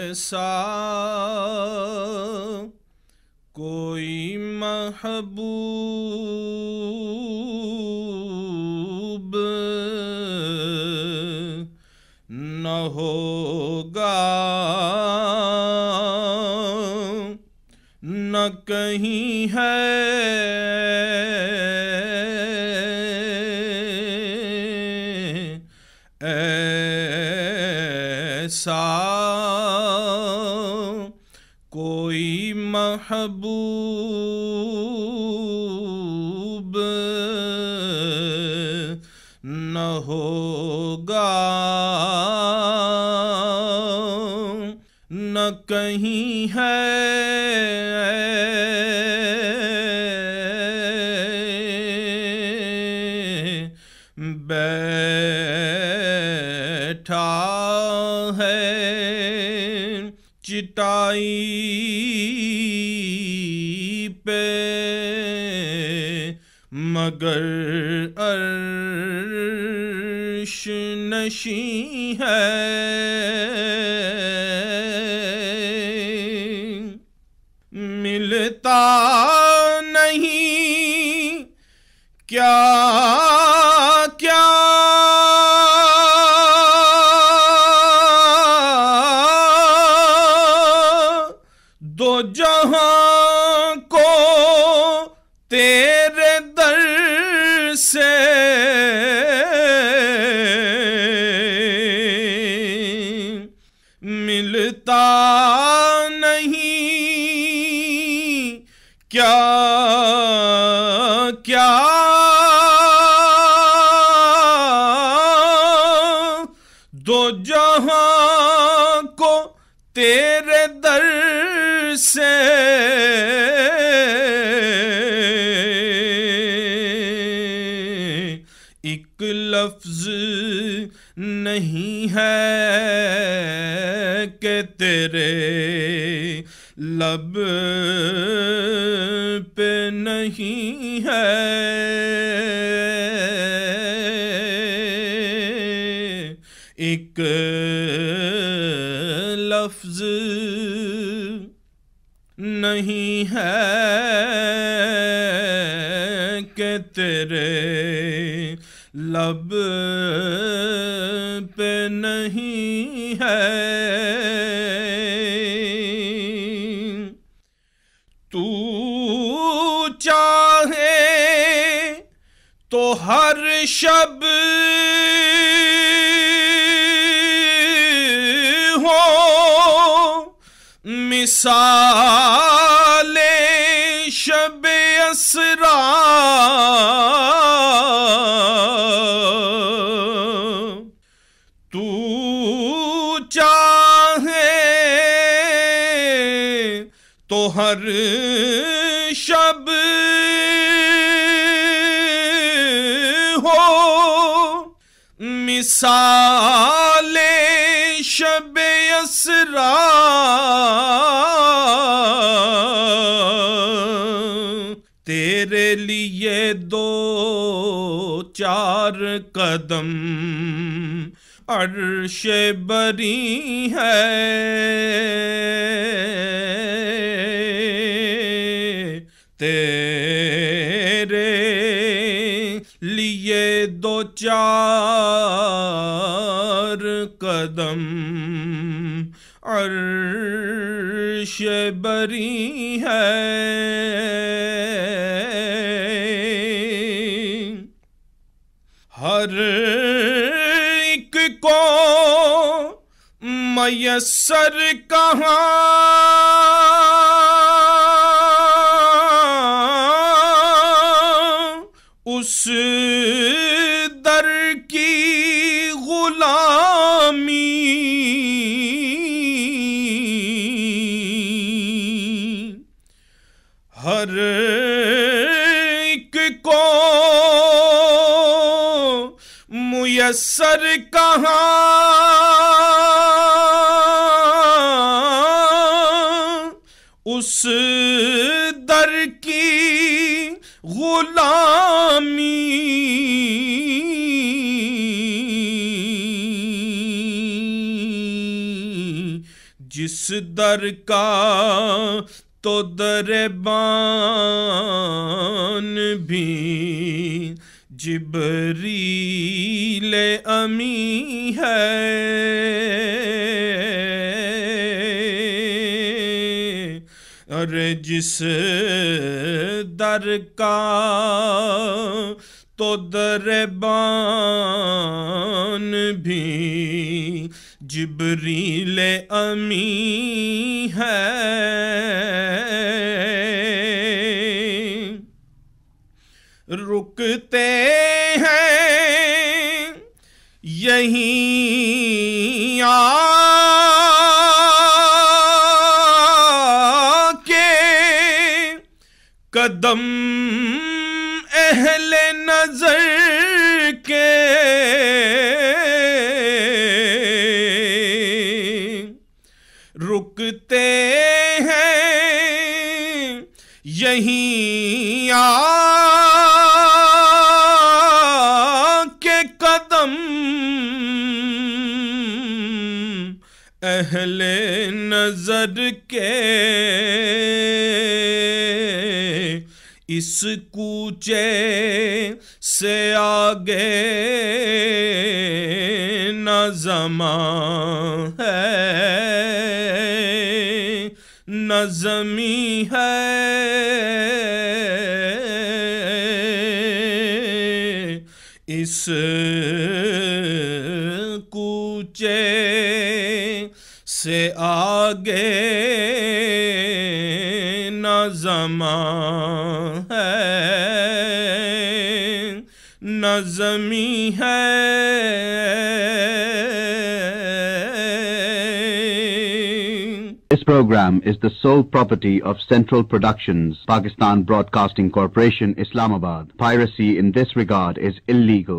ऐसा कोई महबूब न होगा, न कहीं है ऐसा कोई महबूब न होगा, न कहीं है बैठा है चिटाई पे मगर अर्श नशीं है। मिलता नहीं क्या क्या दो जहां को तेरे दर से, मिलता नहीं क्या क्या दो जहां को तेरे दर से, एक लफ्ज नहीं है कि तेरे लब पे नहीं है, एक लफ्ज नहीं है कि तेरे लब पे नहीं है। तू चाहे तो हर शब हो मिसाले शब असरा, तू चाहे तो हर शब हो मिसाले शब असरा, तेरे लिए दो चार कदम अर्श बरी है, तेरे लिए दो चार कदम अर्श बरी है। हर एक को मयस्सर कहाँ उस दर की गुलामी, हर एक को मुयस्सर कहाँ उस दर की गुलामी। जिस दर का तो दरबान भी जिब्रील अमी है। अरे जिस दर का तो दरबान भी जिब्रील अमी है। रुकते हैं यहीं आके कदम अहले नजर के। रुकते हैं यहीं आके कदम अहले नजर के। इस कूचे से आगे न ज़मां है न ज़मीं है। इस कूचे से आगे न ज़मां है न ज़मीं है। This program is the sole property of Central Productions, Pakistan Broadcasting Corporation, Islamabad. Piracy in this regard is illegal.